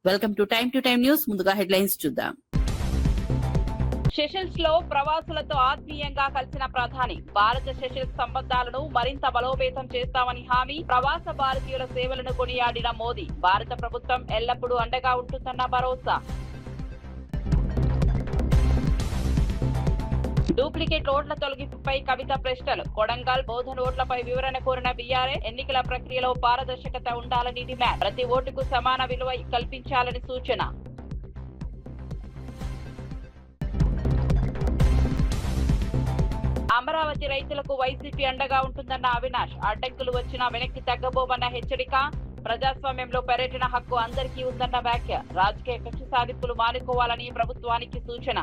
Welcome to time news. ముందుగా headlines చూద్దాం. Seychelles లో ప్రవాసులతో ఆత్మీయంగా కలిసిన ప్రధాని. భారత సెషల్స్ సంబంధాలను మరింత బలోపేతం చేస్తామని హామీ. ప్రవాస భారతీయుల సేవలను కొనియాడిన మోదీ. భారత ప్రభుత్వం ఎల్లప్పుడూ అండగా ఉంటుందన్న భరోసా. డూప్లికేట్ ఓట్ల తొలగింపుపై కవిత ప్రశ్నలు. కొడంగల్ బోధన్ ఓట్లపై వివరణ కోరిన బీఆర్ఎస్. ఎన్నికల ప్రక్రియలో పారదర్శకత ఉండాలని డిమాండ్. ప్రతి ఓటుకు సమాన విలువ కల్పించాలని సూచన. అమరావతి రైతులకు వైసీపీ అండగా ఉంటుందన్న అవినాష్. అడ్డంకులు వచ్చినా వెనక్కి తగ్గబోమన్న హెచ్చరిక. ప్రజాస్వామ్యంలో పర్యటన హక్కు అందరికీ ఉందన్న వ్యాఖ్య. రాజకీయ కక్ష సాధింపులు మానుకోవాలని ప్రభుత్వానికి సూచన.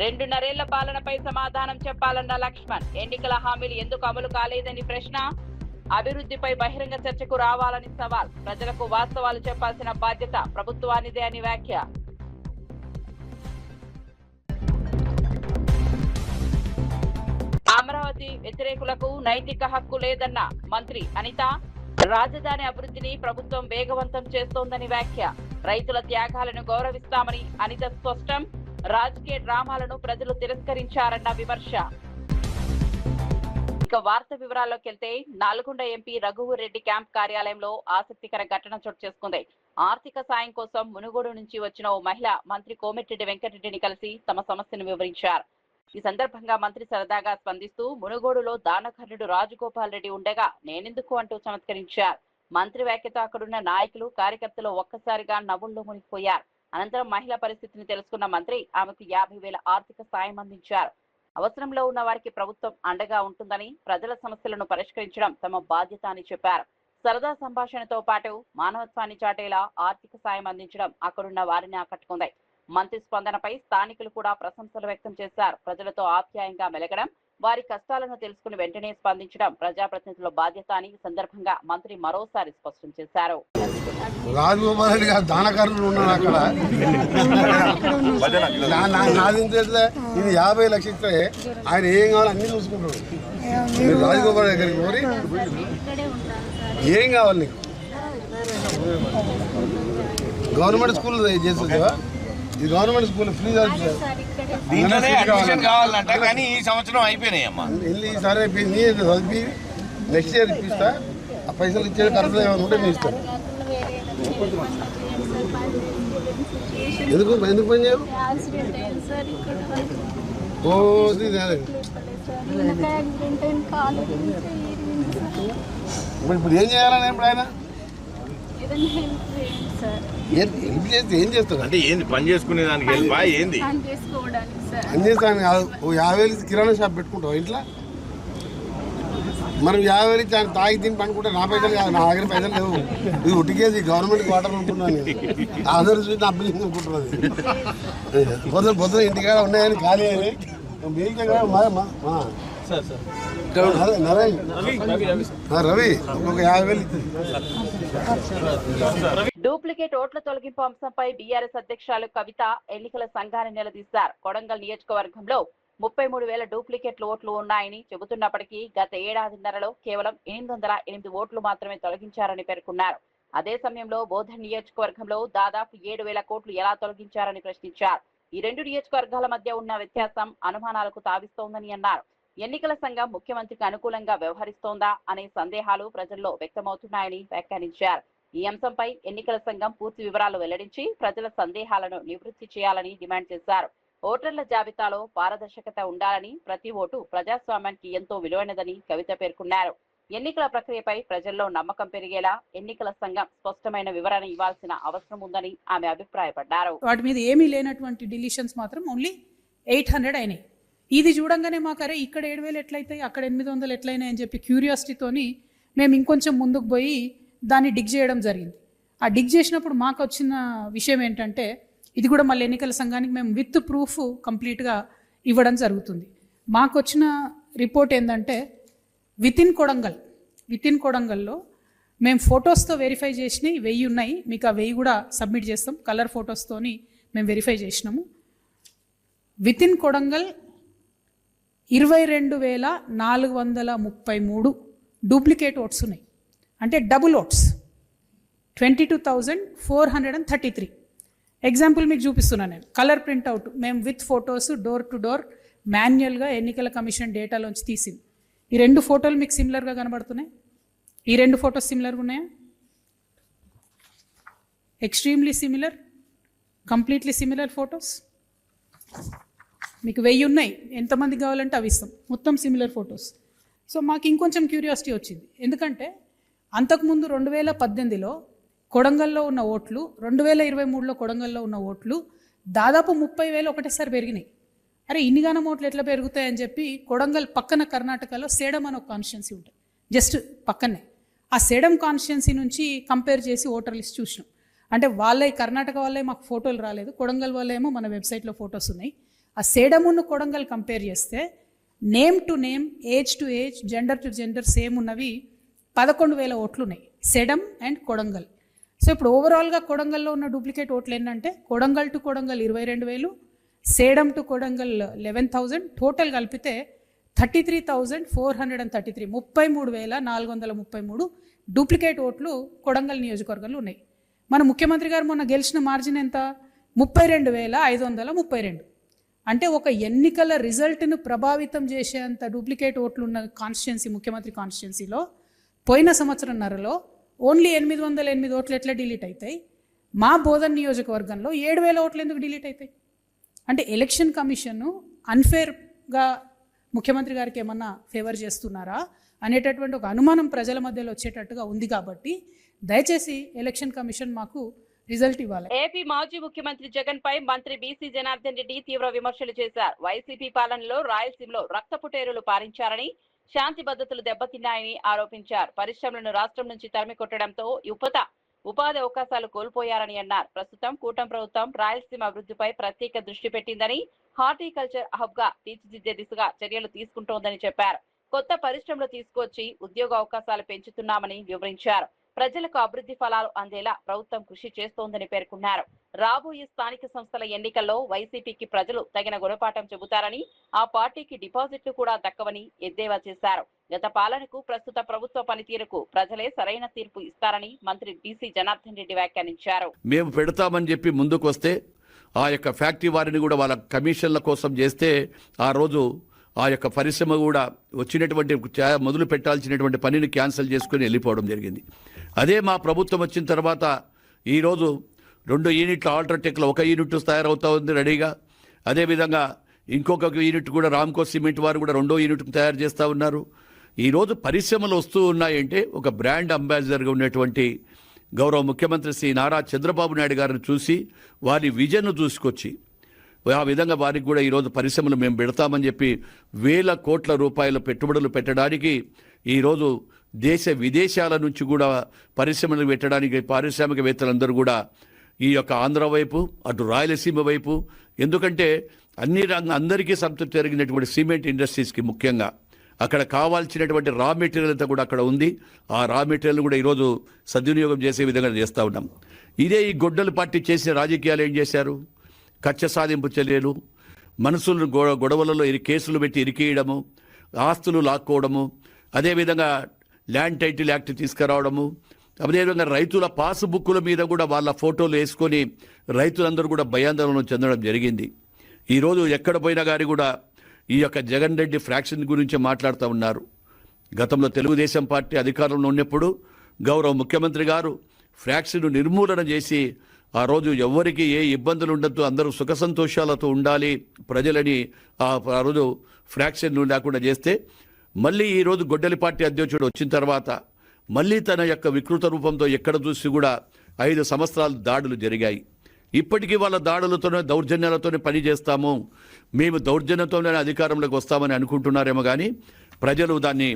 రెండున్నరేళ్ల పాలనపై సమాధానం చెప్పాలన్న లక్ష్మణ్. ఎన్నికల హామీలు ఎందుకు అమలు కాలేదని ప్రశ్న. అభివృద్ధిపై బహిరంగ చర్చకు రావాలని సవాల్. ప్రజలకు వాస్తవాలు చెప్పాల్సిన బాధ్యత ప్రభుత్వానిదే అని వ్యాఖ్య. అమరావతి వ్యతిరేకులకు నైతిక హక్కు లేదన్న మంత్రి అనిత. రాజధాని అభివృద్ధిని ప్రభుత్వం వేగవంతం చేస్తోందని వ్యాఖ్య. రైతుల త్యాగాలను గౌరవిస్తామని అనిత స్పష్టం. రాజకీయ డ్రామాలను ప్రజలు తిరస్కరించారన్న విమర్శ. ఇక వార్త వివరాల్లోకి వెళ్తే, నల్గొండ ఎంపీ రఘువీరెడ్డి క్యాంప్ కార్యాలయంలో ఆసక్తికర ఘటన చోటు చేసుకుంది. ఆర్థిక సాయం కోసం మునుగోడు నుంచి వచ్చిన ఓ మహిళ మంత్రి కోమటిరెడ్డి వెంకటరెడ్డిని కలిసి తమ సమస్యను వివరించారు. ఈ సందర్భంగా మంత్రి సరదాగా స్పందిస్తూ మునుగోడులో దానకర్ణుడు రాజగోపాల్ రెడ్డి ఉండగా నేనెందుకు అంటూ చమత్కరించారు. మంత్రి వ్యాఖ్యతో అక్కడున్న నాయకులు కార్యకర్తలు ఒక్కసారిగా నవ్వుల్లో మునిగిపోయారు. అనంతరం మహిళ పరిస్థితిని తెలుసుకున్న మంత్రి ఆమెకు 50,000 ఆర్థిక సాయం అందించారు. అవసరంలో ఉన్న వారికి ప్రభుత్వం అండగా ఉంటుందని, ప్రజల సమస్యలను పరిష్కరించడం తమ బాధ్యత అని చెప్పారు. సరదా సంభాషణతో పాటు మానవత్వాన్ని చాటేలా ఆర్థిక సాయం అందించడం అక్కడున్న వారిని ఆకట్టుకుంది. మంత్రి స్పందనపై స్థానికులు కూడా ప్రశంసలు వ్యక్తం చేశారు. ప్రజలతో ఆప్యాయంగా మెలగడం, వారి కష్టాలను తెలుసుకుని వెంటనే స్పందించడం ప్రజాప్రతినిధుల బాధ్యత అని ఈ సందర్భంగా మంత్రి మరోసారి స్పష్టం చేశారు. రాజగోపాల్ రెడ్డి గారు దానకర్ణులు ఉన్నారు అక్కడ. నాది ఇది 50 లక్షలు ఇస్తే ఆయన ఏం కావాలి అన్ని చూసుకుంటాడు. మీరు రాజగోపాల్ దగ్గరికి కోరి ఏం కావాలి నీకు? గవర్నమెంట్ స్కూల్ చేస్తుందా? ఇది గవర్నమెంట్ స్కూల్ ఫ్రీ కావాలంటే కానీ ఈ సంవత్సరం అయిపోయినాయమ్మా. ఈసారి అయిపోయింది. చదివి నెక్స్ట్ ఇయర్ ఇప్పిస్తా. ఆ పైసలు ఇచ్చే ఖర్చులు ఏమైనా ఉంటే మీ ఇస్తాను. ఎందుకు పని చేయవు? ఇప్పుడు ఏం చేయాలని ఇప్పుడు ఆయన హెల్ప్ చేస్తే ఏం చేస్తాడు అంటే ఏంది పని చేసుకునే దానికి హెల్ప్ ఏంది? పని చేస్తాను కాదు. 50,000 కిరాణా షాప్ పెట్టుకుంటావు ఇంట్లో. మనం 50,000 ఇచ్చి ఆయన తాగి తిని పనుకుంటే నా పైసలు కాదు, నా దగ్గర పైసలు లేవు. ఇది ఒట్టికేసి గవర్నమెంట్ క్వార్టర్ ఉంటున్నాను. అందరూ చూసి నా బిల్డింగ్ అనుకుంటున్నది. పొద్దున ఇంటికాడ ఉన్నాయని ఖాళీ అని రవి ఒక 50,000. డూప్లికేట్ ఓట్ల తొలగింపు అంశంపై బీఆర్ఎస్ అధ్యక్షురాలు కవిత ఎన్నికల సంఘాన్ని నిలదీశారు. కొడంగల్ నియోజకవర్గంలో 33,000 డూప్లికేట్ ఓట్లు ఉన్నాయని చెబుతున్నప్పటికీ గత ఏడాదిన్నరలో కేవలం 808 ఓట్లు మాత్రమే తొలగించారని పేర్కొన్నారు. అదే సమయంలో బోధన్ నియోజకవర్గంలో దాదాపు 7,000 కోట్లు ఎలా తొలగించారని ప్రశ్నించారు. ఈ రెండు నియోజకవర్గాల మధ్య ఉన్న వ్యత్యాసం అనుమానాలకు తావిస్తోందని అన్నారు. ఎన్నికల సంఘం ముఖ్యమంత్రికి అనుకూలంగా వ్యవహరిస్తోందా అనే సందేహాలు ప్రజల్లో వ్యక్తమవుతున్నాయని వ్యాఖ్యానించారు. ఈ అంశంపై ఎన్నికల సంఘం పూర్తి వివరాలు వెల్లడించి ప్రజల సందేహాలను నివృత్తి చేయాలని డిమాండ్ చేశారు. ఓటర్ల జాబితాలో పారదర్శకత ఉండాలని, ప్రతి ఓటు ప్రజాస్వామ్యానికి ఎంతో విలువైనదని కవిత పేర్కొన్నారు. ఎన్నికల ప్రక్రియపై ప్రజల్లో నమ్మకం పెరిగేలా ఎన్నికల సంఘం స్పష్టమైన వివరణ ఇవ్వాల్సిన అవసరం ఉందని ఆమె అభిప్రాయపడ్డారు. వాటి మీద ఏమీ లేనటువంటి డిలీషన్స్ మాత్రం ఓన్లీ 800 అయినాయి. ఇది చూడంగానే మాకరే ఇక్కడ 7,000 ఎట్లయితాయి, అక్కడ 800 ఎట్లయినాయి అని చెప్పి క్యూరియాసిటీతోని మేము ఇంకొంచెం ముందుకు పోయి దాన్ని డిగ్ చేయడం జరిగింది. ఆ డిగ్ చేసినప్పుడు మాకు వచ్చిన విషయం ఏంటంటే, ఇది కూడా మళ్ళీ ఎన్నికల సంఘానికి మేము విత్ ప్రూఫ్ కంప్లీట్గా ఇవ్వడం జరుగుతుంది. మాకు వచ్చిన రిపోర్ట్ ఏంటంటే విత్ ఇన్ కొడంగల్లో మేము ఫొటోస్తో వెరిఫై చేసినవి 1000 ఉన్నాయి. మీకు ఆ 1000 కూడా సబ్మిట్ చేస్తాం. కలర్ ఫొటోస్తోని మేము వెరిఫై చేసినాము. With in Kodangal 22,433 duplicate oats ఉన్నాయి. అంటే డబుల్ ఓట్స్ 22,433. ఎగ్జాంపుల్ మీకు చూపిస్తున్నాను నేను. కలర్ ప్రింట్అవుట్ మేము with photos door to door మాన్యువల్గా ఎన్నికల కమిషన్ డేటాలోంచి తీసింది. ఈ 2 ఫోటోలు మీకు సిమిలర్గా కనబడుతున్నాయి. ఈ 2 ఫొటోస్ సిమిలర్గా ఉన్నాయా? Extremely similar, completely similar photos. మీకు 1000 ఉన్నాయి, ఎంతమంది కావాలంటే అవి ఇస్తాం. మొత్తం సిమిలర్ ఫొటోస్. సో మాకు ఇంకొంచెం క్యూరియాసిటీ వచ్చింది. ఎందుకంటే అంతకుముందు 2018లో కొడంగల్లో ఉన్న ఓట్లు, 2023లో కొడంగల్లో ఉన్న ఓట్లు దాదాపు 30,000 ఒకటేసారి పెరిగినాయి. అరే ఇన్నిగానం ఓట్లు ఎట్లా పెరుగుతాయని చెప్పి కొడంగల్ పక్కన కర్ణాటకలో సేడం అని ఒక కాన్స్టిట్యున్సీ ఉంటుంది, జస్ట్ పక్కనే. ఆ సేడం కాన్స్టిట్యున్సీ నుంచి కంపేర్ చేసి ఓటర్ లిస్ట్ చూసినాం. అంటే వాళ్ళే కర్ణాటక వాళ్ళే మాకు ఫోటోలు రాలేదు, కొడంగల్ వాళ్ళేమో మన వెబ్సైట్లో ఫొటోస్ ఉన్నాయి. ఆ సేడమును కొడంగల్ కంపేర్ చేస్తే name to name, age to age, gender to gender same ఉన్నవి 11,000 ఓట్లు ఉన్నాయి సేడం అండ్ కొడంగల్. సో ఇప్పుడు ఓవరాల్గా కొడంగల్లో ఉన్న డూప్లికేట్ ఓట్లు ఏంటంటే Kodangal to Kodangal 22,000, Sedam to Kodangal 11,000, total కలిపితే 33,433, 33,433 డూప్లికేట్ ఓట్లు కొడంగల్ నియోజకవర్గంలో ఉన్నాయి. మన ముఖ్యమంత్రి గారు మొన్న గెలిచిన మార్జిన్ ఎంత? 32,532. అంటే ఒక ఎన్నికల రిజల్ట్ను ప్రభావితం చేసేంత డూప్లికేట్ ఓట్లు ఉన్న కాన్స్టిట్యున్సీ ముఖ్యమంత్రి కాన్స్టిట్యున్సీలో పోయిన సంవత్సరంన్నరలో ఓన్లీ 808 ఓట్లు ఎట్లా డిలీట్ అవుతాయి? మా బోధన్ నియోజకవర్గంలో 7,000 ఓట్లు ఎందుకు డిలీట్ అవుతాయి? అంటే ఎలక్షన్ కమిషన్ అన్ఫేర్గా ముఖ్యమంత్రి గారికి ఏమన్నా ఫేవర్ చేస్తున్నారా అనేటటువంటి ఒక అనుమానం ప్రజల మధ్యలో వచ్చేటట్టుగా ఉంది. కాబట్టి దయచేసి ఎలక్షన్ కమిషన్ మాకు రిజల్ట్ ఇవ్వాలి. ఏపీ మాజీ ముఖ్యమంత్రి జగన్ పై మంత్రి బీసీ జనార్దన్ రెడ్డి తీవ్ర విమర్శలు చేశారు. వైసీపీ పాలనలో రాయలసీమలో రక్తపుటేరులు పారించారని, శాంతి భద్రతలు దెబ్బతిన్నాయని ఆరోపించారు. పరిశ్రమలను రాష్ట్రం నుంచి తరిమి కొట్టడంతో యువత ఉపాధి అవకాశాలు కోల్పోయారని అన్నారు. ప్రస్తుతం కూటమి ప్రభుత్వం రాయలసీమ అభివృద్ధిపై ప్రత్యేక దృష్టి పెట్టిందని, హార్టికల్చర్ హబ్ గా తీర్చిదిద్దే దిశగా చర్యలు తీసుకుంటోందని చెప్పారు. కొత్త పరిశ్రమలు తీసుకొచ్చి ఉద్యోగ అవకాశాలు పెంచుతున్నామని వివరించారు. ప్రజలకు అభివృద్ధి ఫలాలు అందేలా ప్రభుత్వం కృషి చేస్తోందని పేర్కొన్నారు. రాబోయే స్థానిక సంస్థల ఎన్నికల్లో వైసీపీకి ప్రజలు తగిన గుణపాఠం చెబుతారని, ఆ పార్టీకి డిపాజిట్లు కూడా దక్కవని ఎద్దేవా చేశారు. గత పాలనకు ప్రస్తుత ప్రభుత్వ పనితీరుకు ప్రజలే సరైన తీర్పు ఇస్తారని మంత్రి బీసీ జనార్దన్ రెడ్డి వ్యాఖ్యానించారు. మేము పెడతామని చెప్పి ముందుకు వస్తే ఆ యొక్క ఫ్యాక్టరీ వారిని కూడా వాళ్ళ కమిషన్ల కోసం చేస్తే ఆ రోజు ఆ యొక్క పరిశ్రమ కూడా వచ్చినటువంటి మొదలు పెట్టాల్సినటువంటి పనిని క్యాన్సిల్ చేసుకుని వెళ్ళిపోవడం జరిగింది. అదే మా ప్రభుత్వం వచ్చిన తర్వాత ఈరోజు 2 యూనిట్ల ఆల్ట్రాటెక్లో 1 యూనిట్ తయారవుతా ఉంది రెడీగా. అదేవిధంగా ఇంకొక యూనిట్ కూడా రామ్కో సిమెంట్ వారు కూడా 2వ యూనిట్ తయారు చేస్తూ ఉన్నారు. ఈరోజు పరిశ్రమలు వస్తూ ఉన్నాయంటే ఒక బ్రాండ్ అంబాసిడర్గా ఉన్నటువంటి గౌరవ ముఖ్యమంత్రి శ్రీ నారా చంద్రబాబు నాయుడు గారిని చూసి వారి విజన్ను చూసుకొచ్చి ఆ విధంగా వారికి కూడా ఈరోజు పరిశ్రమలు మేము పెడతామని చెప్పి వేల కోట్ల రూపాయల పెట్టుబడులు పెట్టడానికి ఈరోజు దేశ విదేశాల నుంచి కూడా పరిశ్రమలు పెట్టడానికి పారిశ్రామికవేత్తలందరూ కూడా ఈ యొక్క ఆంధ్ర వైపు, అటు రాయలసీమ వైపు, ఎందుకంటే అందరికీ సంతృప్తి జరిగినటువంటి సిమెంట్ ఇండస్ట్రీస్కి ముఖ్యంగా అక్కడ కావాల్సినటువంటి రా మెటీరియల్ అంతా కూడా అక్కడ ఉంది. ఆ రా మెటీరియల్ కూడా ఈరోజు సద్వినియోగం చేసే విధంగా చేస్తూ ఉన్నాం. ఇదే ఈ గొడ్డల పార్టీ చేసిన రాజకీయాలు ఏం చేశారు? కక్ష సాధింపు చర్యలు, మనసులను గొడవలలో కేసులు పెట్టి ఇరికేయడము, ఆస్తులు లాక్కోవడము, అదేవిధంగా ల్యాండ్ టైటిల్ యాక్ట్ తీసుకురావడము, అదేవిధంగా రైతుల పాస్బుక్కుల మీద కూడా వాళ్ళ ఫోటోలు వేసుకొని రైతులందరూ కూడా భయాందోళన చెందడం జరిగింది. ఈరోజు ఎక్కడ పోయినా కానీ కూడా ఈ యొక్క జగన్ రెడ్డి ఫ్రాక్షన్ గురించి మాట్లాడుతూ ఉన్నారు. గతంలో తెలుగుదేశం పార్టీ అధికారంలో ఉన్నప్పుడు గౌరవ ముఖ్యమంత్రి గారు ఫ్రాక్షన్ నిర్మూలన చేసి ఆ రోజు ఎవరికి ఏ ఇబ్బందులు ఉండద్దు, అందరూ సుఖ సంతోషాలతో ఉండాలి ప్రజలని ఆ రోజు ఫ్రాక్షన్ లేకుండా చేస్తే, మళ్ళీ ఈరోజు గొడ్డలి పార్టీ అధ్యక్షుడు వచ్చిన తర్వాత మళ్ళీ తన యొక్క వికృత రూపంతో ఎక్కడ చూసి కూడా 5 సంవత్సరాలు దాడులు జరిగాయి. ఇప్పటికీ వాళ్ళ దాడులతోనే దౌర్జన్యాలతోనే పని చేస్తాము, మేము దౌర్జన్యంతోనే అధికారంలోకి వస్తామని అనుకుంటున్నారేమో కానీ ప్రజలు దాన్ని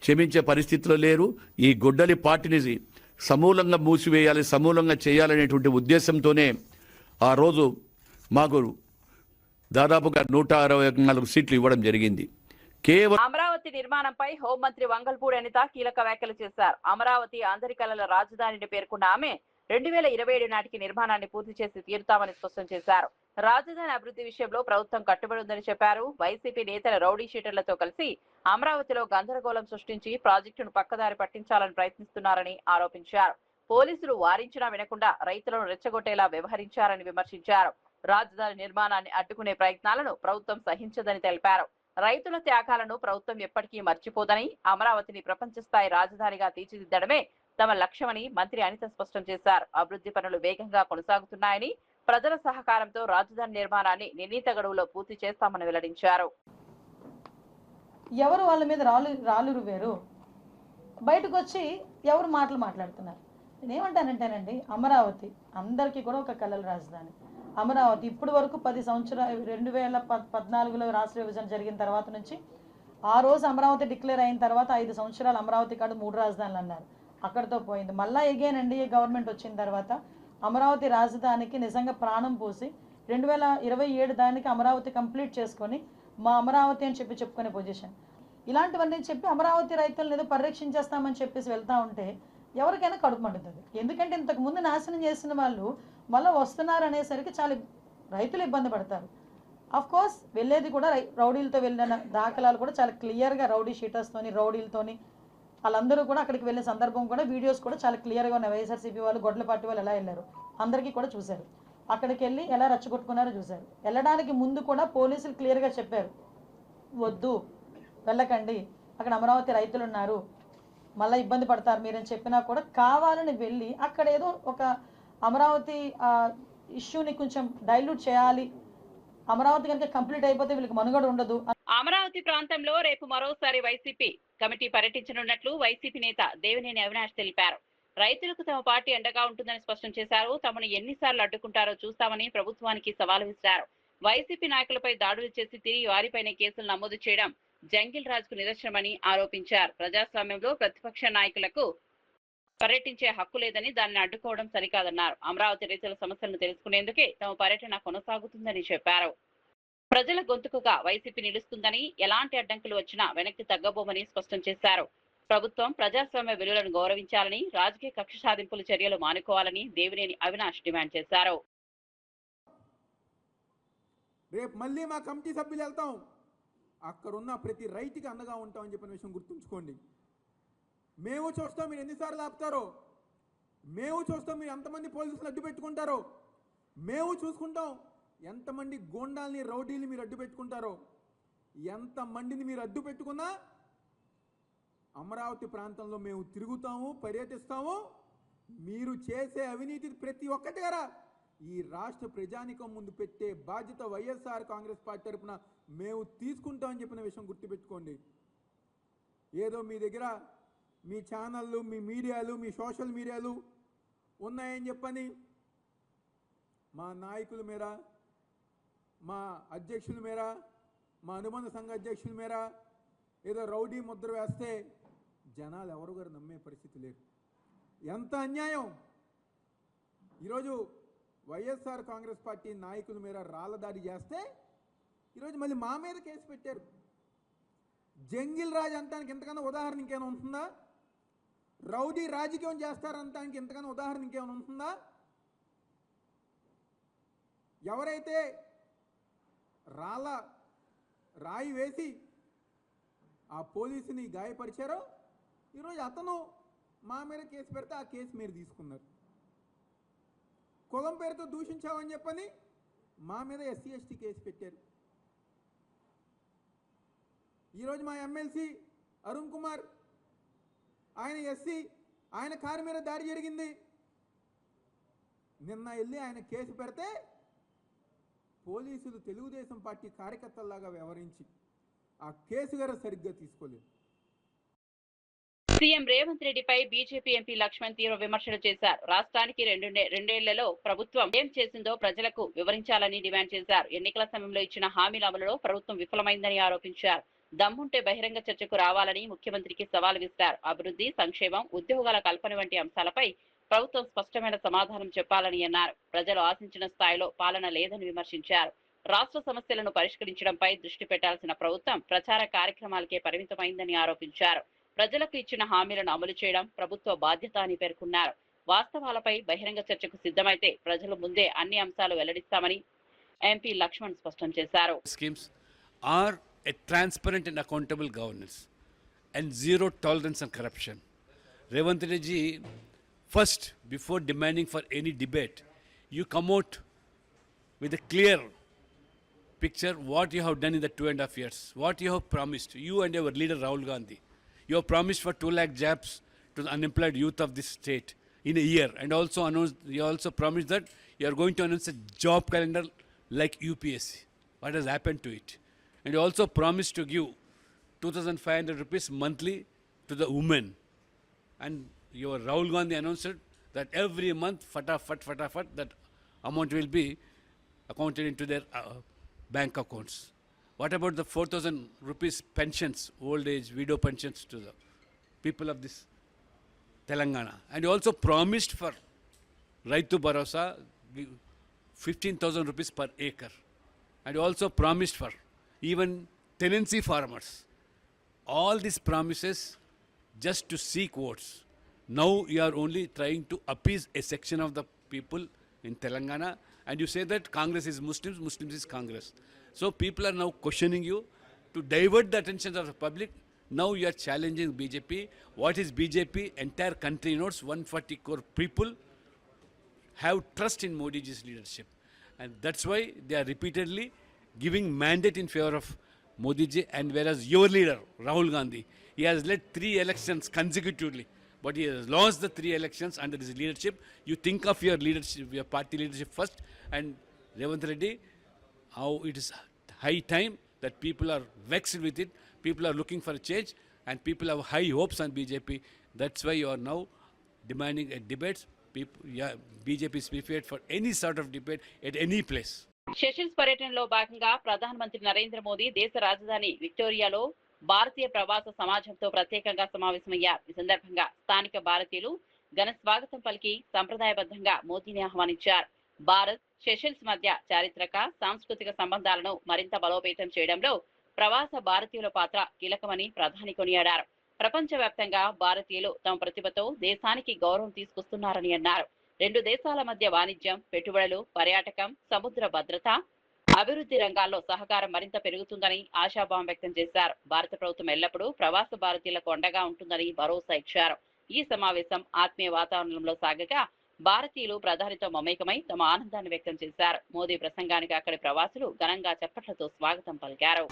క్షమించే పరిస్థితిలో లేరు. ఈ గొడ్డలి పార్టీని సమూలంగా మూసివేయాలి, సమూలంగా చేయాలనేటువంటి ఉద్దేశంతోనే ఆ రోజు మాకు దాదాపుగా 164 సీట్లు ఇవ్వడం జరిగింది. కేవలం అమరావతి నిర్మాణంపై హోంమంత్రి వంగల్పూడి అనిత కీలక వ్యాఖ్యలు చేశారు. అమరావతి అందరి కళల రాజధానిని పేర్కొన్న ఆమె 2027 నాటికి నిర్మాణాన్ని పూర్తి చేసి తీరుతామని స్పష్టం చేశారు. రాజధాని అభివృద్ధి విషయంలో ప్రభుత్వం కట్టుబడి ఉందని చెప్పారు. వైసీపీ నేతల రౌడీ షీటర్లతో కలిసి అమరావతిలో గందరగోళం సృష్టించి ప్రాజెక్టును పక్కదారి పట్టించాలని ప్రయత్నిస్తున్నారని ఆరోపించారు. పోలీసులు వారించినా వినకుండా రైతులను రెచ్చగొట్టేలా వ్యవహరించారని విమర్శించారు. రాజధాని నిర్మాణాన్ని అడ్డుకునే ప్రయత్నాలను ప్రభుత్వం సహించదని తెలిపారు. రైతుల త్యాగాలను ప్రభుత్వం ఎప్పటికీ మర్చిపోదని, అమరావతిని ప్రపంచ స్థాయి రాజధానిగా తీర్చిదిద్దడమే తమ లక్ష్యమని మంత్రి అనిత స్పష్టం చేశారు. అభివృద్ధి పనులు వేగంగా కొనసాగుతున్నాయని, ప్రజల సహకారంతో రాజధాని నిర్మాణాన్ని నిర్ణీత గడువులో పూర్తి చేస్తామని వెల్లడించారు. ఎవరు వాళ్ళ మీద రాళ్ళు రువ్వారు, బయటకు వచ్చి ఎవరు మాట్లాడుతున్నారు. నేనేమంటానంటేనండి, అమరావతి అందరికీ కూడా ఒక కళల రాజధాని. అమరావతి ఇప్పుడు వరకు 10 సంవత్సరాలు 2014లో రాష్ట్ర విభజన జరిగిన తర్వాత నుంచి ఆ రోజు అమరావతి డిక్లేర్ అయిన తర్వాత 5 సంవత్సరాలు అమరావతి కాదు 3 రాజధానులు అన్నారు. అక్కడితో పోయింది. మళ్ళీ ఎగైన్ ఎన్డీఏ గవర్నమెంట్ వచ్చిన తర్వాత అమరావతి రాజధానికి నిజంగా ప్రాణం పోసి 2027 దానికి అమరావతి కంప్లీట్ చేసుకొని మా అమరావతి అని చెప్పుకునే పొజిషన్. ఇలాంటివన్నీ చెప్పి అమరావతి రైతులను ఏదో పరిరక్షించేస్తామని చెప్పేసి వెళ్తా ఉంటే ఎవరికైనా కడుపు మండుతుంది. ఎందుకంటే ఇంతకు ముందు నాశనం చేసిన వాళ్ళు మళ్ళీ వస్తున్నారు అనేసరికి చాలా రైతులు ఇబ్బంది పడతారు. అఫ్ కోర్స్ వెళ్ళేది కూడా రౌడీలతో వెళ్ళిన దాఖలాలు కూడా చాలా క్లియర్గా రౌడీ షీటర్స్తోని రౌడీలతోని వాళ్ళందరూ కూడా అక్కడికి వెళ్ళే సందర్భం కూడా వీడియోస్ కూడా చాలా క్లియర్గా ఉన్నాయి. వైఎస్ఆర్సీపీ వాళ్ళు గొడ్ల పార్టీ వాళ్ళు ఎలా వెళ్ళారు అందరికీ కూడా చూశారు. అక్కడికి వెళ్ళి ఎలా రచ్చగొట్టుకున్నారో చూశారు. వెళ్ళడానికి ముందు కూడా పోలీసులు క్లియర్గా చెప్పారు, వద్దు వెళ్ళకండి, అక్కడ అమరావతి రైతులు ఉన్నారు, మళ్ళీ ఇబ్బంది పడతారు మీరని చెప్పినా కూడా కావాలని వెళ్ళి అక్కడ ఏదో ఒక అమరావతి ఇష్యూని కొంచెం డైల్యూట్ చేయాలి, అమరావతి కనుక కంప్లీట్ అయిపోతే వీళ్ళకి మనుగడ ఉండదు. అమరావతి ప్రాంతంలో రేపు మరోసారి వైసీపీ కమిటీ పర్యటించనున్నట్లు వైసీపీ నేత దేవినేని అవినాష్ తెలిపారు. రైతులకు తమ పార్టీ అండగా ఉంటుందని స్పష్టం చేశారు. తమను ఎన్నిసార్లు అడ్డుకుంటారో చూస్తామని ప్రభుత్వానికి సవాల్ విసిరారు. వైసీపీ నాయకులపై దాడులు చేసి తిరిగి వారిపైనే కేసులు నమోదు చేయడం జంగిల్ రాజ్కు నిదర్శనమని ఆరోపించారు. ప్రజాస్వామ్యంలో ప్రతిపక్ష నాయకులకు పర్యటించే హక్కు లేదని, దానిని అడ్డుకోవడం సరికాదన్నారు. అమరావతి రైతుల సమస్యలను తెలుసుకునేందుకే తమ పర్యటన కొనసాగుతుందని చెప్పారు. ప్రజల గొంతుకుగా వైసీపీ నిలుస్తుందని, ఎలాంటి అడ్డంకులు వచ్చినా వెనక్కి తగ్గబోమని స్పష్టం చేశారు. ప్రభుత్వం ప్రజాస్వామ్య విలువలను గౌరవించాలని, రాజకీయ కక్ష సాధింపుల చర్యలు మానుకోవాలని దేవినేని అవినాష్ డిమాండ్ చేశారు. రేపు మళ్ళీ మా కమిటీ సభ్యులు వెళ్తాం, అక్కడున్న ప్రతి రైతుకి అండగా ఉంటామని చెప్పిన విషయం గుర్తుంచుకోండి. మేము చూస్తాం మీరు ఎన్నిసార్లు ఆపుతారో, మేము చూస్తాం మీరు ఎంతమంది పోలీసులు అడ్డు పెట్టుకుంటారో, మేము చూసుకుంటాం ఎంతమంది గోండాల్ని రౌడీల్ని మీరు అడ్డు పెట్టుకుంటారో. ఎంతమందిని మీరు అడ్డు పెట్టుకున్నా అమరావతి ప్రాంతంలో మేము తిరుగుతాము, పర్యటిస్తాము. మీరు చేసే అవినీతి ప్రతి ఒక్కటి గారా ఈ రాష్ట్ర ప్రజానికం ముందు పెట్టే బాధ్యత వైఎస్ఆర్ కాంగ్రెస్ పార్టీ తరఫున మేము తీసుకుంటామని చెప్పిన విషయం గుర్తుపెట్టుకోండి. ఏదో మీ దగ్గర మీ ఛానళ్ళు, మీ మీడియాలు, మీ సోషల్ మీడియాలు ఉన్నాయని చెప్పని మా నాయకుల మేర, మా అధ్యక్షుల మేర, మా అనుబంధ సంఘ అధ్యక్షుల మేర ఏదో రౌడీ ముద్ర వేస్తే జనాలు ఎవరు గారు నమ్మే పరిస్థితి లేదు. ఎంత అన్యాయం! ఈరోజు వైఎస్ఆర్ కాంగ్రెస్ పార్టీ నాయకుల మీద రాళ్ల దాడి చేస్తే ఈరోజు మళ్ళీ మా మీద కేసు పెట్టారు. జంగిల్ రాజ్ అంటానికి ఇంతకన్నా ఉదాహరణ ఇంకేమైనా ఉంటుందా? రౌడీ రాజకీయం చేస్తారంటానికి ఇంతకన్నా ఉదాహరణ ఇంకేమైనా ఉంటుందా? ఎవరైతే రాయి వేసి ఆ పోలీసుని గాయపరిచారో ఈరోజు అతను మా మీద కేసు పెడితే ఆ కేసు మీరు తీసుకున్నారు. కులం పేరుతో దూషించామని చెప్పని మా మీద ఎస్సీ ఎస్టీ కేసు పెట్టారు. ఈరోజు మా ఎమ్మెల్సీ అరుణ్ కుమార్, ఆయన ఎస్సీ, ఆయన కారు మీద దాడి జరిగింది. నిన్న వెళ్ళి ఆయన కేసు పెడితే పోలీసులు తెలుగుదేశం పార్టీ కార్యకర్తల్లాగా వ్యవహరించి ఆ కేసు గారు సరిగ్గా తీసుకోలేదు. సీఎం రేవంత్ రెడ్డిపై బీజేపీ ఎంపీ లక్ష్మణ్ తీవ్ర విమర్శలు చేశారు. రాష్ట్రానికి రెండేళ్లలో ప్రభుత్వం ఏం చేసిందో ప్రజలకు వివరించాలని డిమాండ్ చేశారు. ఎన్నికల సమయంలో ఇచ్చిన హామీల అమలులో ప్రభుత్వం విఫలమైందని ఆరోపించారు. దమ్ముంటే బహిరంగ చర్చకు రావాలని ముఖ్యమంత్రికి సవాల్ విసిరారు. అభివృద్ధి, సంక్షేమం, ఉద్యోగాల కల్పన వంటి అంశాలపై ప్రభుత్వం స్పష్టమైన సమాధానం చెప్పాలని అన్నారు. ప్రజలు ఆశించిన స్థాయిలో పాలన లేదని విమర్శించారు. రాష్ట్ర సమస్యలను పరిష్కరించడంపై దృష్టి పెట్టాల్సిన ప్రభుత్వం ప్రచార కార్యక్రమాలకే పరిమితమైందని ఆరోపించారు. ప్రజలకు ఇచ్చిన హామీలను అమలు చేయడం ప్రభుత్వ బాధ్యత అని పేర్కొన్నారు. వాస్తవాలపై బహిరంగ చర్చకు సిద్ధమైతే ప్రజల ముందే అన్ని అంశాలు వెల్లడిస్తామని, ఎంపీ లక్ష్మణ్ స్పష్టం చేశారు. Schemes are a transparent and accountable governance and zero tolerance on corruption. Revanth Reddy ji, first, before demanding for any debate, you come out with a clear picture what you have done in the 2.5 years, what you have promised, you and your leader Rahul Gandhi. You have promised for 2 lakh jobs to the unemployed youth of this state in a year, and also announced, you also promised that you are going to announce a job calendar like UPSC. What has happened to it? And you also promised to give 2,500 rupees monthly to the women. And your Rahul Gandhi announced that every month, fatafat, that amount will be accounted into their bank accounts. What about the 4,000 rupees pensions, old age, widow pensions to the people of this Telangana? And you also promised for Raitu Bharosa 15,000 rupees per acre. And you also promised for even tenancy farmers. All these promises just to seek votes. Now you are only trying to appease a section of the people in Telangana, and you say that Congress is Muslims, Muslims is Congress. So people are now questioning you to divert the attention of the public. Now you are challenging BJP. What is BJP? Entire country knows 140 crore people have trust in Modi ji's leadership. And that's why they are repeatedly giving mandate in favor of Modi ji, and whereas your leader, Rahul Gandhi, he has led 3 elections consecutively, but he has lost the 3 elections under his leadership. You think of your leadership, your party leadership first, and Revanth Reddy, how it is high time that people are vexed with it, people are looking for a change, and people have high hopes on BJP. That's why you are now demanding a debate. BJP is prepared for any sort of debate at any place. Sessions పర్యటనలో భాగంగా ప్రధానమంత్రి నరేంద్ర మోదీ దేశ రాజధాని విక్టోరియాలో భారతీయ ప్రవాస సమాజంతో ప్రత్యేకంగా సమావేశమయ్యారు. ఈ సందర్భంగా స్థానిక భారతీయులు ఘన స్వాగతం పలికి సంప్రదాయబద్ధంగా మోదీని ఆహ్వానించారు. భారత్ సెషన్స్ మధ్య చారిత్రక సాంస్కృతిక సంబంధాలను మరింత బలోపేతం చేయడంలో ప్రవాస భారతీయుల పాత్ర కీలకమని ప్రధాని కొనియాడారు. ప్రపంచవ్యాప్తంగా భారతీయులు తమ ప్రతిభతో దేశానికి గౌరవం తీసుకొస్తున్నారని అన్నారు. 2 దేశాల మధ్య వాణిజ్యం, పెట్టుబడులు, పర్యాటకం, సముద్ర భద్రత, అభివృద్ధి రంగాల్లో సహకారం మరింత పెరుగుతుందని ఆశాభావం వ్యక్తం చేశారు. భారత ప్రభుత్వం ఎల్లప్పుడూ ప్రవాస భారతీయులకు అండగా ఉంటుందని భరోసా ఇచ్చారు. ఈ సమావేశం ఆత్మీయ వాతావరణంలో సాగగా భారతీయులు ప్రధానితో మమేకమై తమ ఆనందాన్ని వ్యక్తం చేశారు. మోదీ ప్రసంగానికి అక్కడి ప్రవాసులు ఘనంగా చప్పట్లతో స్వాగతం పలికారు.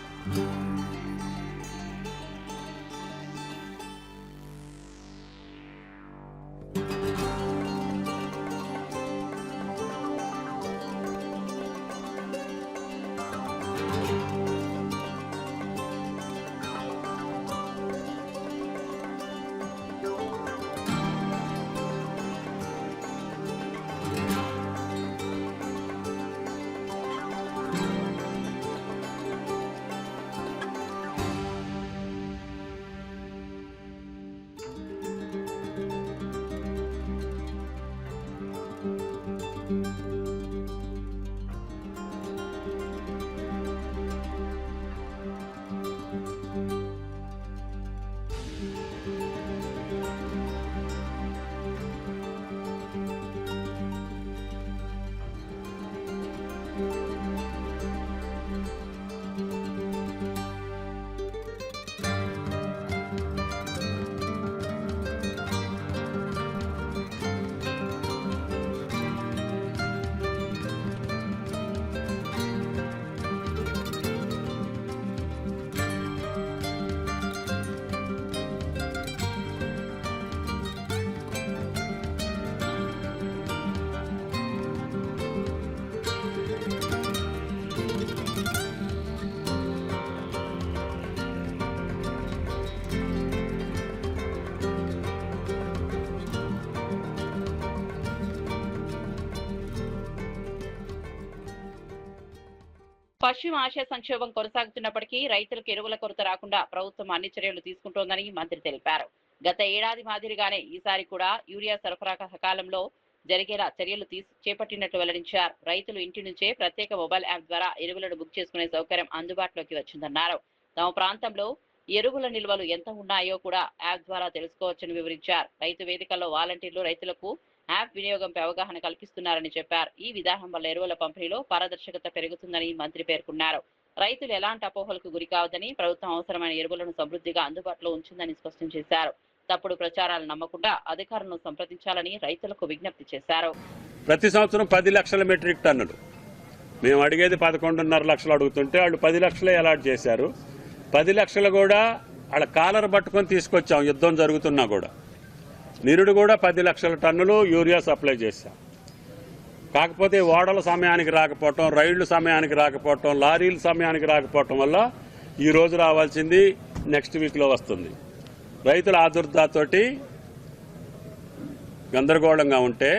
పశ్చిమ ఆసియా సంక్షోభం కొనసాగుతున్నప్పటికీ రైతులకు ఎరువుల కొరత రాకుండా ప్రభుత్వం అన్ని చర్యలు తీసుకుంటోందని మంత్రి తెలిపారు. గత ఏడాది మాదిరిగానే ఈసారి కూడా యూరియా సరఫరా సకాలంలో జరిగేలా చర్యలు చేపట్టినట్లు వెల్లడించారు. రైతులు ఇంటి నుంచే ప్రత్యేక మొబైల్ యాప్ ద్వారా ఎరువులను బుక్ చేసుకునే సౌకర్యం అందుబాటులోకి వచ్చిందన్నారు. తమ ప్రాంతంలో ఎరువుల నిల్వలు ఎంత ఉన్నాయో కూడా యాప్ ద్వారా తెలుసుకోవచ్చని వివరించారు. రైతు వేదికల్లో వాలంటీర్లు రైతులకు యాప్ వినియోగంపై అవగాహన కల్పిస్తున్నారని చెప్పారు. ఈ విధానం వల్ల ఎరువుల పంపిణీలో పారదర్శకత పెరుగుతుందని మంత్రి పేర్కొన్నారు. రైతులు ఎలాంటి అపోహలకు గురి కావద్దని, ప్రభుత్వం అవసరమైన ఎరువులను సమృద్ధిగా అందుబాటులో ఉంచిందని స్పష్టం చేశారు. తప్పుడు ప్రచారాలు నమ్మకుండా అధికారులను సంప్రదించాలని రైతులకు విజ్ఞప్తి చేశారు. ప్రతి సంవత్సరం 10 లక్షల మెట్రిక్ టన్నులు, మేము అడిగేది 11.5 లక్షలు అడుగుతుంటే వాళ్ళు 10 లక్షలే అలాట్ చేశారు. 10 లక్షలు కూడా వాళ్ళ కాలర్ పట్టుకొని తీసుకొచ్చాం. యుద్ధం జరుగుతున్నా కూడా నిరుడు కూడా 10 లక్షల టన్నులు యూరియా సప్లై చేశాం. కాకపోతే ఓడల సమయానికి రాకపోవటం, రైళ్లు సమయానికి రాకపోవటం, లారీలు సమయానికి రాకపోవటం వల్ల ఈ రోజు రావాల్సింది నెక్స్ట్ వీక్లో వస్తుంది. రైతుల ఆదుర్దాతోటి గందరగోళంగా ఉంటే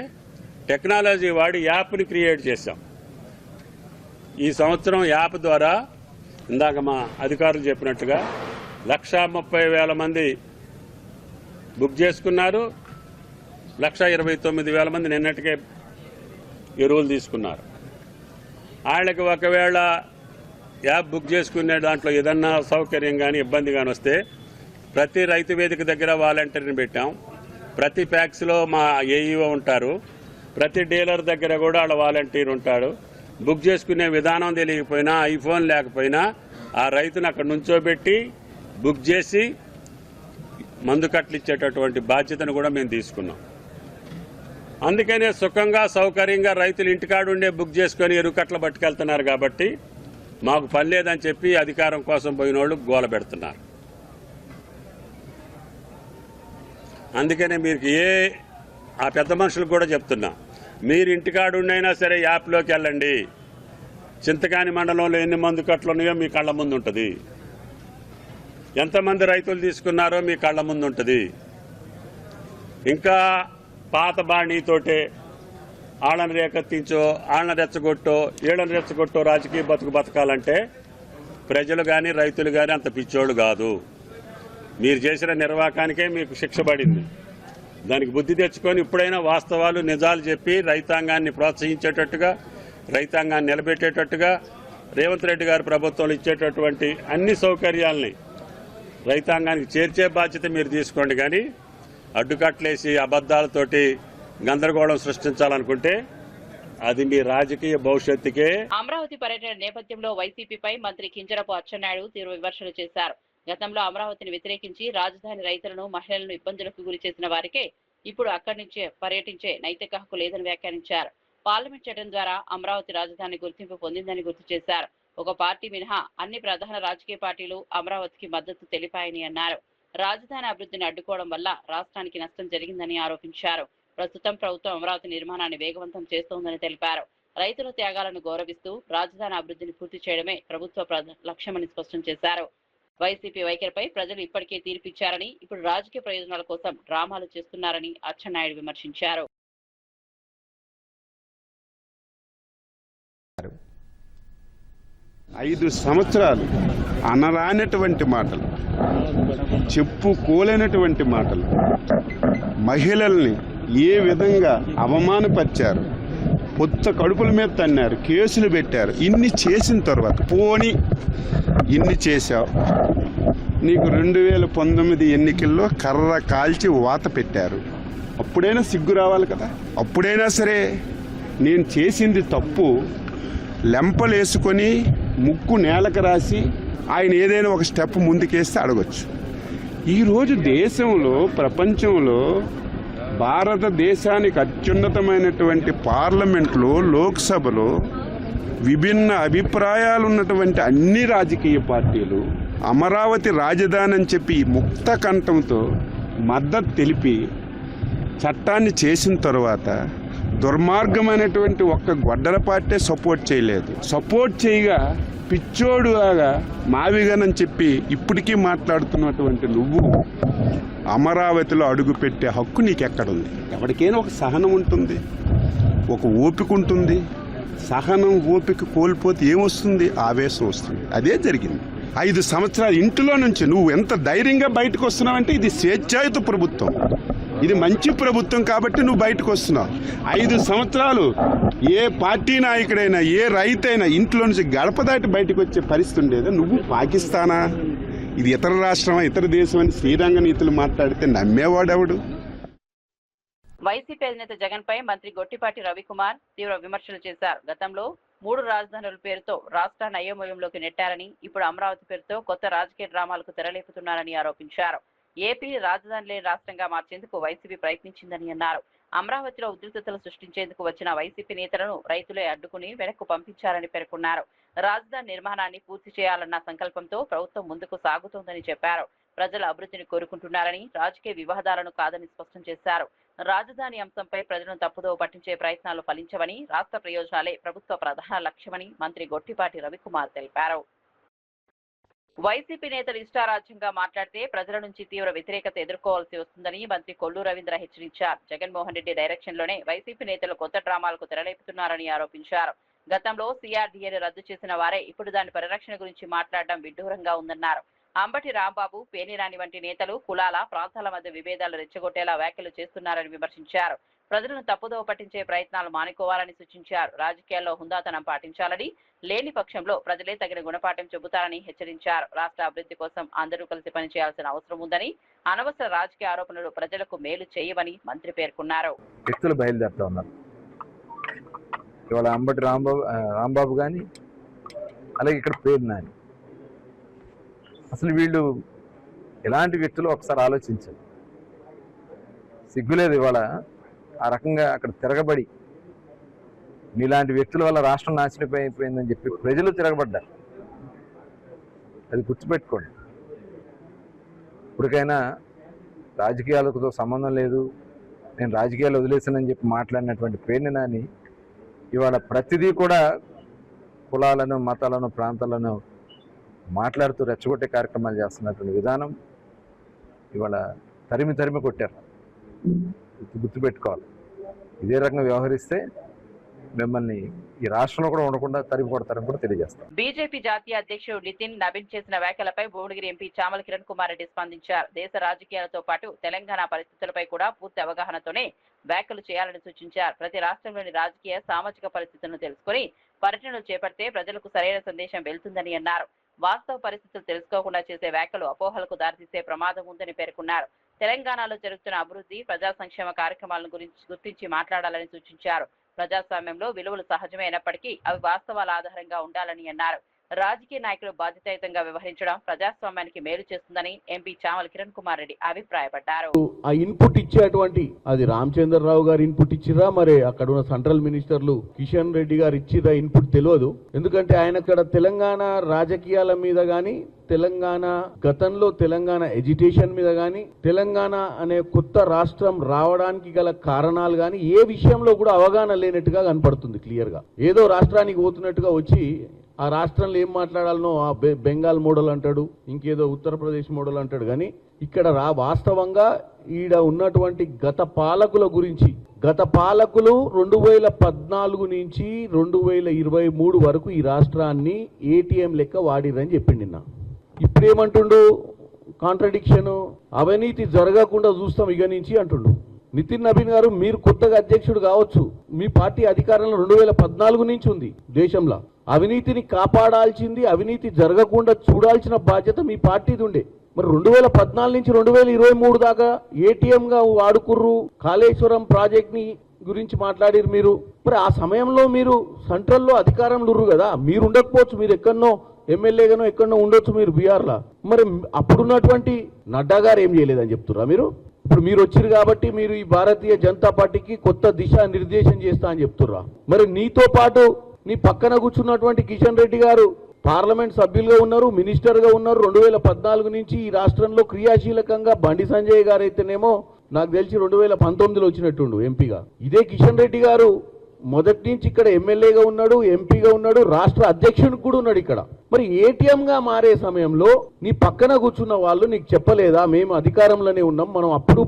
టెక్నాలజీ వాడి యాప్ని క్రియేట్ చేశాం. ఈ సంవత్సరం యాప్ ద్వారా ఇందాక మా అధికారులు చెప్పినట్టుగా 1,30,000 మంది బుక్ చేసుకున్నారు. 1,29,000 మంది నిన్నటికే ఎరువులు తీసుకున్నారు. వాళ్ళకి ఒకవేళ యాప్ బుక్ చేసుకునే దాంట్లో ఏదన్నా సౌకర్యం కానీ ఇబ్బంది కానీ వస్తే ప్రతి రైతు వేదిక దగ్గర వాలంటీర్ని పెట్టాం. ప్రతి ప్యాక్స్లో మా ఏఈఓ ఉంటారు. ప్రతి డీలర్ దగ్గర కూడా వాళ్ళ వాలంటీర్ ఉంటాడు. బుక్ చేసుకునే విధానం తెలియకపోయినా, ఐఫోన్ లేకపోయినా ఆ రైతును అక్కడ నుంచోబెట్టి బుక్ చేసి మందు కట్టలు ఇచ్చేటటువంటి బాధ్యతను కూడా మేము తీసుకున్నాం. అందుకనే సుఖంగా సౌకర్యంగా రైతులు ఇంటికాడుండే బుక్ చేసుకొని ఎరువు కట్టలు పట్టుకెళ్తున్నారు. కాబట్టి మాకు పని లేదని చెప్పి అధికారం కోసం పోయిన వాళ్ళు గోల పెడుతున్నారు. అందుకనే మీరు ఆ పెద్ద మనుషులకు కూడా చెప్తున్నా, మీరు ఇంటికాడుండైనా సరే యాప్లోకి వెళ్ళండి. చింతకాని మండలంలో ఎన్ని మందు కట్టలు ఉన్నాయో మీ కళ్ళ ముందు ఉంటుంది. ఎంతమంది రైతులు తీసుకున్నారో మీ కళ్ళ ముందు ఉంటుంది. ఇంకా పాత బాణీతోటే ఆళ్ళని రేకెత్తించో, ఆళ్ళని రెచ్చగొట్టో, ఈళ్ళని రెచ్చగొట్టో రాజకీయ బతకాలంటే ప్రజలు కానీ రైతులు కానీ అంత పిచ్చోళ్ళు కాదు. మీరు చేసిన నిర్వాకానికే మీకు శిక్ష పడింది. దానికి బుద్ధి తెచ్చుకొని ఇప్పుడైనా వాస్తవాలు నిజాలు చెప్పి రైతాంగాన్ని ప్రోత్సహించేటట్టుగా, రైతాంగాన్ని నిలబెట్టేటట్టుగా రేవంత్ రెడ్డి గారు ప్రభుత్వంలో ఇచ్చేటటువంటి అన్ని సౌకర్యాలని రైతాంగానికి చేర్చే బాధ్యత మీరు తీసుకోండి. కానీ అడ్డుకట్లేసి అబద్దాలతోటి గందరగోళం సృష్టించాలనుకుంటే అది మీ రాజకీయ భవిష్యత్తుకే. అమరావతి పర్యటన నేపథ్యంలో వైసీపీపై మంత్రి కింజరపు అచ్చెన్నాయుడు తీవ్ర విమర్శలు చేశారు. గతంలో అమరావతిని వ్యతిరేకించి రాజధాని రైతులను, మహిళలను ఇబ్బందులకు గురి చేసిన వారికే ఇప్పుడు అక్కడి నుంచే పర్యటించే నైతిక హక్కు లేదని వ్యాఖ్యానించారు. పార్లమెంట్ చట్టం ద్వారా అమరావతి రాజధాని గుర్తింపు పొందిందని గుర్తు చేశారు. ఒక పార్టీ మినహా అన్ని ప్రధాన రాజకీయ పార్టీలు అమరావతికి మద్దతు తెలిపాయని అన్నారు. రాజధాని అభివృద్ధిని అడ్డుకోవడం వల్ల రాష్ట్రానికి నష్టం జరిగిందని ఆరోపించారు. ప్రస్తుతం ప్రభుత్వం అమరావతి నిర్మాణాన్ని వేగవంతం చేస్తోందని తెలిపారు. రైతుల త్యాగాలను గౌరవిస్తూ రాజధాని అభివృద్ధిని పూర్తి చేయడమే ప్రభుత్వ లక్ష్యమని స్పష్టం చేశారు. వైసీపీ వైఖరిపై ప్రజలు ఇప్పటికే తీర్పిచ్చారని, ఇప్పుడు రాజకీయ ప్రయోజనాల కోసం డ్రామాలు చేస్తున్నారని అచ్చెన్నాయుడు విమర్శించారు. 5 సంవత్సరాలు అనరానటువంటి మాటలు, చెప్పుకోలేనటువంటి మాటలు, మహిళల్ని ఏ విధంగా అవమానపరిచారు, పొత్త కడుపుల మీద తన్నారు, కేసులు పెట్టారు. ఇన్ని చేసిన తర్వాత పోని ఇన్ని చేశావు, నీకు 2019 ఎన్నికల్లో కర్ర కాల్చి వాత పెట్టారు. అప్పుడైనా సిగ్గు రావాలి కదా. అప్పుడైనా సరే నేను చేసింది తప్పు లెంపలేసుకొని ముక్కు నేలకు రాసి ఆయన ఏదైనా ఒక స్టెప్ ముందుకేస్తే అడగొచ్చు. ఈరోజు దేశంలో, ప్రపంచంలో, భారతదేశానికి అత్యున్నతమైనటువంటి పార్లమెంట్లో, లోక్సభలో విభిన్న అభిప్రాయాలు ఉన్నటువంటి అన్ని రాజకీయ పార్టీలు అమరావతి రాజధాని అని చెప్పి ముక్త కంఠంతో మద్దతు తెలిపి చట్టాన్ని చేసిన తర్వాత దుర్మార్గమైనటువంటి ఒక్క గొడ్డల పార్టీ సపోర్ట్ చేయలేదు. సపోర్ట్ చేయగా పిచ్చోడులాగా మావిగానని చెప్పి ఇప్పటికీ మాట్లాడుతున్నటువంటి నువ్వు అమరావతిలో అడుగు పెట్టే హక్కు నీకెక్కడుంది? ఎవరికైనా ఒక సహనం ఉంటుంది, ఒక ఓపిక ఉంటుంది. సహనం, ఓపిక కోల్పోతే ఏమొస్తుంది? ఆవేశం వస్తుంది. అదే జరిగింది. 5 సంవత్సరాలు ఇంటిలో నుంచి నువ్వు ఎంత ధైర్యంగా బయటకు వస్తున్నావంటే ఇది స్వేచ్ఛాయుత ప్రభుత్వం, ఇది మంచి ప్రభుత్వం కాబట్టి నువ్వు బయటకు వస్తున్నావు. 5 సంవత్సరాలు ఏ పార్టీ నాయకుడైనా, ఏ రైతైనా ఇంట్లో నుంచి గడప దాటి బయటకు వచ్చే పరిస్థితి ఉండేదా? నువ్వు పాకిస్తానా, ఇది ఇతర రాష్ట్రమా, ఇతర దేశం అని శ్రీరంగ నీతులు మాట్లాడితే నమ్మేవాడెవడు? వైసీపీ అధినేత జగన్ పై మంత్రి గొట్టిపాటి రవికుమార్ తీవ్ర విమర్శలు చేశారు. గతంలో 3 రాజధానుల పేరుతో రాష్ట్రాన్ని అయోమయంలోకి నెట్టారని, ఇప్పుడు అమరావతి పేరుతో కొత్త రాజకీయ డ్రామాలకు తెరలేపుతున్నారని ఆరోపించారు. ఏపీ రాజధాని లేని రాష్ట్రంగా మార్చేందుకు వైసీపీ ప్రయత్నించిందని అన్నారు. అమరావతిలో ఉద్రిక్తతలు సృష్టించేందుకు వచ్చిన వైసీపీ నేతలను రైతులే అడ్డుకుని వెనక్కు పంపించారని పేర్కొన్నారు. రాజధాని నిర్మాణాన్ని పూర్తి చేయాలన్న సంకల్పంతో ప్రభుత్వం ముందుకు సాగుతోందని చెప్పారు. ప్రజల అభివృద్ధిని కోరుకుంటున్నారని, రాజకీయ వివాదాలను కాదని స్పష్టం చేశారు. రాజధాని అంశంపై ప్రజలను తప్పుదోవ పట్టించే ప్రయత్నాలు ఫలించవని, రాష్ట్ర ప్రయోజనాలే ప్రభుత్వ ప్రధాన లక్ష్యమని మంత్రి గొట్టిపాటి రవికుమార్ తెలిపారు. వైసీపీ నేతలు ఇష్టారాజ్యంగా మాట్లాడితే ప్రజల నుంచి తీవ్ర వ్యతిరేకత ఎదుర్కోవాల్సి వస్తుందని మంత్రి కొల్లు రవీంద్ర హెచ్చరించారు. జగన్మోహన్ రెడ్డి డైరెక్షన్ లోనే వైసీపీ నేతలు కొత్త డ్రామాలకు తెరలేపుతున్నారని ఆరోపించారు. గతంలో సిఆర్డీఏని రద్దు చేసిన వారే ఇప్పుడు దాని పరిరక్షణ గురించి మాట్లాడడం విడ్డూరంగా ఉందన్నారు. అంబటి రాంబాబు, పేర్నినాని వంటి నేతలు కులాల, ప్రాంతాల మధ్య విభేదాలు రెచ్చగొట్టేలా వ్యాఖ్యలు చేస్తున్నారని విమర్శించారు. ప్రజలను తప్పుదోవ పట్టించే ప్రయత్నాలు మానుకోవాలని సూచించారు. రాజకీయాల్లో హుందాతనం పాటించాలని, లేని పక్షంలో ప్రజలే తగిన గుణపాఠం చెబుతారని హెచ్చరించారు. రాష్ట్ర అభివృద్ధి కోసం అందరూ కలిసి పనిచేయాల్సిన అవసరం ఉందని, అనవసర రాజకీయ ఆరోపణలు ప్రజలకు మేలు చేయవని మంత్రి పేర్కొన్నారు. వ్యక్తులు బయలుదేరుతా ఉన్నారు. ఇవాళ అంబటి రాంబాబు కానీ, అలాగే ఇక్కడ పేర్నినాని, అసలు వీళ్ళు ఎలాంటి వ్యక్తులు ఒకసారి ఆలోచించారు. సిగ్గులేదు ఇవాళ ఆ రకంగా అక్కడ తిరగబడి మీలాంటి వ్యక్తుల వల్ల రాష్ట్రం నాశనం అయిపోయిందని చెప్పి ప్రజలు తిరగబడ్డారు. అది గుర్తుపెట్టుకోండి. ఇప్పటికైనా రాజకీయాలతో సంబంధం లేదు, నేను రాజకీయాలు వదిలేసానని చెప్పి మాట్లాడినటువంటి పేర్నినాని ఇవాళ ప్రతిదీ కూడా కులాలను, మతాలను, ప్రాంతాలను మాట్లాడుతూ రెచ్చగొట్టే కార్యక్రమాలు చేస్తున్నటువంటి విధానం ఇవాళ తరిమి కొట్టారు. గుర్తుపెట్టుకోవాలి. ఇదే రకంగా వ్యవహరిస్తే మిమ్మల్ని ఈ రాష్ట్రంలో కూడా ఉండకుండా తరిమి కొడతారని కూడా తెలియజేస్తాం. బీజేపీ జాతీయ అధ్యక్షుడు నితిన్ నబీన్ చేసిన వ్యాఖ్యలపై భువనగిరి ఎంపీ చామల కిరణ్ కుమార్ రెడ్డి స్పందించారు. దేశ రాజకీయాలతో పాటు తెలంగాణ పరిస్థితులపై కూడా పూర్తి అవగాహనతోనే వ్యాఖ్యలు చేయాలని సూచించారు. ప్రతి రాష్ట్రంలోని రాజకీయ, సామాజిక పరిస్థితులను తెలుసుకుని పర్యటనలు చేపడితే ప్రజలకు సరైన సందేశం వెళ్తుందని అన్నారు. వాస్తవ పరిస్థితులు తెలుసుకోకుండా చేసే వ్యాఖ్యలు అపోహలకు దారితీసే ప్రమాదం ఉందని పేర్కొన్నారు. తెలంగాణలో జరుగుతున్న అభివృద్ధి, ప్రజా సంక్షేమ కార్యక్రమాలను గుర్తించి మాట్లాడాలని సూచించారు. ప్రజాస్వామ్యంలో విలువలు సహజమే అయినప్పటికీ అవి వాస్తవాల ఆధారంగా ఉండాలని అన్నారు. రాజకీయ నాయకులు బాధ్యతాయుతంగా వ్యవహరించడం ప్రజాస్వామ్యానికి మేలు చేస్తుందని ఎంపీ చామల కిరణ్ కుమార్ రెడ్డి అభిప్రాయపడ్డారు. ఆ ఇన్పుట్ ఇచ్చేటువంటి అది రామచంద్రరావు గారు ఇన్పుట్ ఇచ్చిరా, మరి అక్కడ ఉన్న సెంట్రల్ మినిస్టర్లు కిషన్ రెడ్డి గారు ఇచ్చిరా ఇన్పుట్ తెలియదు. ఎందుకంటే ఆయన అక్కడ తెలంగాణ రాజకీయాల మీద గాని, తెలంగాణ గతంలో తెలంగాణ ఎడ్యుకేషన్ మీద గాని, తెలంగాణ అనే కొత్త రాష్ట్రం రావడానికి గల కారణాలు గాని ఏ విషయంలో కూడా అవగాహన లేనట్టుగా కనపడుతుంది. క్లియర్ గా ఏదో రాష్ట్రానికి పోతున్నట్టుగా వచ్చి ఆ రాష్ట్రంలో ఏం మాట్లాడాలనో ఆ బెంగాల్ మోడల్ అంటాడు, ఇంకేదో ఉత్తరప్రదేశ్ మోడల్ అంటాడు. కానీ ఇక్కడ వాస్తవంగా ఈడ ఉన్నటువంటి గత పాలకుల గురించి, గత పాలకులు 2014 నుంచి 2023 వరకు ఈ రాష్ట్రాన్ని ఏటీఎం లెక్క వాడిరని చెప్పిండి నిన్న. ఇప్పుడేమంటుండు కాంట్రడిక్షన్, అవినీతి జరగకుండా చూస్తాం ఇక నుంచి అంటుండు. నితిన్ నబీన్ గారు, మీరు కొత్తగా అధ్యక్షుడు కావచ్చు, మీ పార్టీ అధికారంలో 2014 నుంచి ఉంది దేశంలో. అవినీతిని కాపాడాల్సింది, అవినీతి జరగకుండా చూడాల్సిన బాధ్యత మీ పార్టీది ఉండే. మరి 2014 నుంచి 2023 దాకా ఏటీఎంగా వాడుకుర్రు. కాళేశ్వరం ప్రాజెక్ట్ ని గురించి మాట్లాడారు మీరు. మరి ఆ సమయంలో మీరు సెంట్రల్లో అధికారంలో ఉర్రు కదా, మీరు ఉండకపోవచ్చు, మీరు ఎక్కడనో ఎమ్మెల్యేగానో ఎక్కడనో ఉండొచ్చు మీరు బీహార్లో. మరి అప్పుడున్నటువంటి నడ్డా గారు ఏం చేయలేదని చెప్తుర్రా మీరు? ఇప్పుడు మీరు వచ్చారు కాబట్టి మీరు ఈ భారతీయ జనతా పార్టీకి కొత్త దిశా నిర్దేశం చేస్తా అని చెప్తుర్రా. మరి నీతో పాటు నీ పక్కన కూర్చున్నటువంటి కిషన్ రెడ్డి గారు పార్లమెంట్ సభ్యులుగా ఉన్నారు, మినిస్టర్గా ఉన్నారు. 2014 నుంచి ఈ రాష్ట్రంలో క్రియాశీలకంగా బండి సంజయ్ గారు అయితేనేమో నాకు తెలిసి 2019లో వచ్చినట్టుండు ఎంపీగా. ఇదే కిషన్ రెడ్డి గారు మొదటి నుంచి ఇక్కడ ఎమ్మెల్యేగా ఉన్నాడు, ఎంపీగా ఉన్నాడు, రాష్ట్ర అధ్యక్షుడు కూడా ఉన్నాడు ఇక్కడ. మరి ఏటీఎంగా మారే సమయంలో నీ పక్కన కూర్చున్న వాళ్ళు నీకు చెప్పలేదా, మేము అధికారంలోనే ఉన్నాం,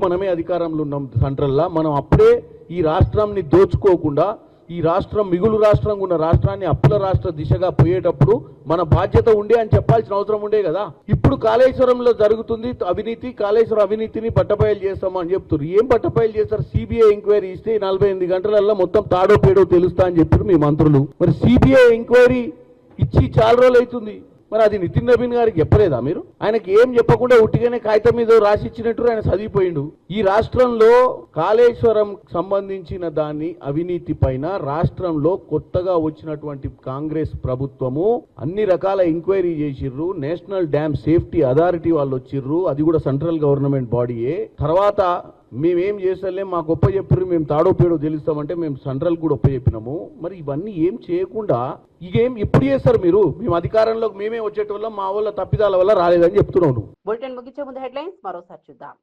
మనమే అధికారంలో ఉన్నాం సెంట్రల్లా, మనం అప్పుడే ఈ రాష్ట్రాన్ని దోచుకోకుండా ఈ రాష్ట్రం మిగులు రాష్ట్రంగా ఉన్న రాష్ట్రాన్ని అప్పుల రాష్ట్ర దిశగా పోయేటప్పుడు మన బాధ్యత ఉండే అని చెప్పాల్సిన అవసరం ఉండే కదా. ఇప్పుడు కాళేశ్వరంలో జరుగుతుంది అవినీతి, కాళేశ్వరం అవినీతిని బట్టబయలు చేస్తామని చెప్తారు. ఏం బట్టబయలు చేస్తారు? సిబిఐ ఎంక్వైరీ ఇస్తే 48 గంటలలో మొత్తం తాడో పేడో తెలుస్తా అని చెప్పారు మీ మంత్రులు. మరి సిబిఐ ఎంక్వైరీ ఇచ్చి చాలా రోజులు అవుతుంది. మరి అది నితిన్ నవీన్ గారికి చెప్పలేదా మీరు? ఆయనకి ఏం చెప్పకుండా ఉట్టిగానే కాగితం మీద రాసి ఇచ్చినట్టు ఆయన చదివిపోయిండు. ఈ రాష్ట్రంలో కాళేశ్వరం సంబంధించిన దాన్ని అవినీతి పైన రాష్ట్రంలో కొత్తగా వచ్చినటువంటి కాంగ్రెస్ ప్రభుత్వము అన్ని రకాల ఎంక్వైరీ చేసిర్రు. నేషనల్ డ్యామ్ సేఫ్టీ అథారిటీ వాళ్ళు వచ్చిర్రు, అది కూడా సెంట్రల్ గవర్నమెంట్ బాడీయే. తర్వాత మేమేం చేస్తలేం, మాకు ఒప్ప చెప్పారు, మేము తాడో పేడో తెలుస్తామంటే మేము సెంట్రల్ కూడా ఒప్ప చెప్పినాము. మరి ఇవన్నీ ఏం చేయకుండా ఇకేం ఇప్పుడు చేస్తారు మీరు? మేము అధికారంలోకి మేమే వచ్చేటోళ్ళం, మా వాళ్ళ తప్పిదాల వల్ల రాలేదని చెప్తున్నాను. బులెటిన్ ముగించే ముందు హెడ్లైన్స్ మరోసారి చూద్దాం.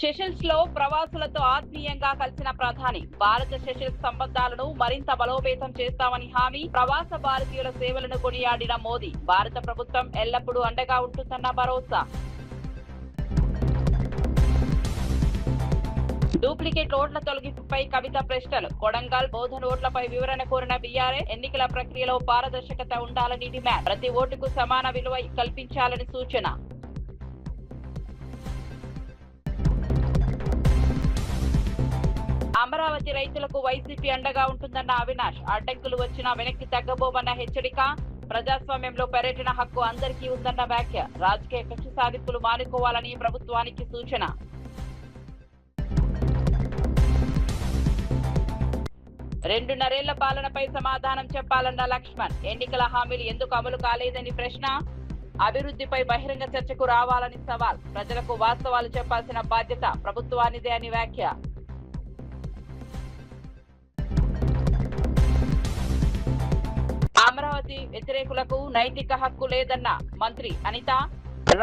సెషల్స్ లో ప్రవాసులతో ఆత్మీయంగా కలిసిన ప్రధాని, భారత సెషల్స్ సంబంధాలను మరింత బలోపేతం చేస్తామని హామీ. ప్రవాస భారతీయుల సేవలను కొనియాడిన మోదీ, భారత ప్రభుత్వం ఎల్లప్పుడూ అండగా ఉంటుందన్న భరోసా. డూప్లికేట్ ఓట్ల తొలగింపుపై కవిత ప్రశ్నలు, కొడంగల్ బోధన్ ఓట్లపై వివరణ కోరిన బీఆర్ఎస్. ఎన్నికల ప్రక్రియలో పారదర్శకత ఉండాలని డిమాండ్, ప్రతి ఓటుకు సమాన విలువ కల్పించాలని సూచన. అమరావతి రైతులకు వైసీపీ అండగా ఉంటుందన్న అవినాష్, అడ్డంకులు వచ్చినా వెనక్కి తగ్గబోమన్న హెచ్చరిక. ప్రజాస్వామ్యంలో పర్యటన హక్కు అందరికీ ఉందన్న వ్యాఖ్య. రాజకీయ కక్ష సాధింపులు మానుకోవాలని ప్రభుత్వానికి సూచన. రెండున్నరేళ్ల పాలనపై సమాధానం చెప్పాలన్న లక్ష్మణ్, ఎన్నికల హామీలు ఎందుకు అమలు కాలేదని ప్రశ్న. అభివృద్ధిపై బహిరంగ చర్చకు రావాలని సవాల్. ప్రజలకు వాస్తవాలు చెప్పాల్సిన బాధ్యత ప్రభుత్వానిదే అని వ్యాఖ్య. అమరావతి వ్యతిరేకులకు నైతిక హక్కు లేదన్న మంత్రి అనిత.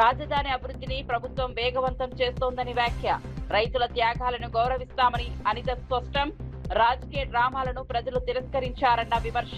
రాజధాని అభివృద్ధిని ప్రభుత్వం వేగవంతం చేస్తోందని వ్యాఖ్య. రైతుల త్యాగాలను గౌరవిస్తామని అనిత స్పష్టం. రాజకీయ డ్రామాలను ప్రజలు తిరస్కరించారన్న విమర్శ.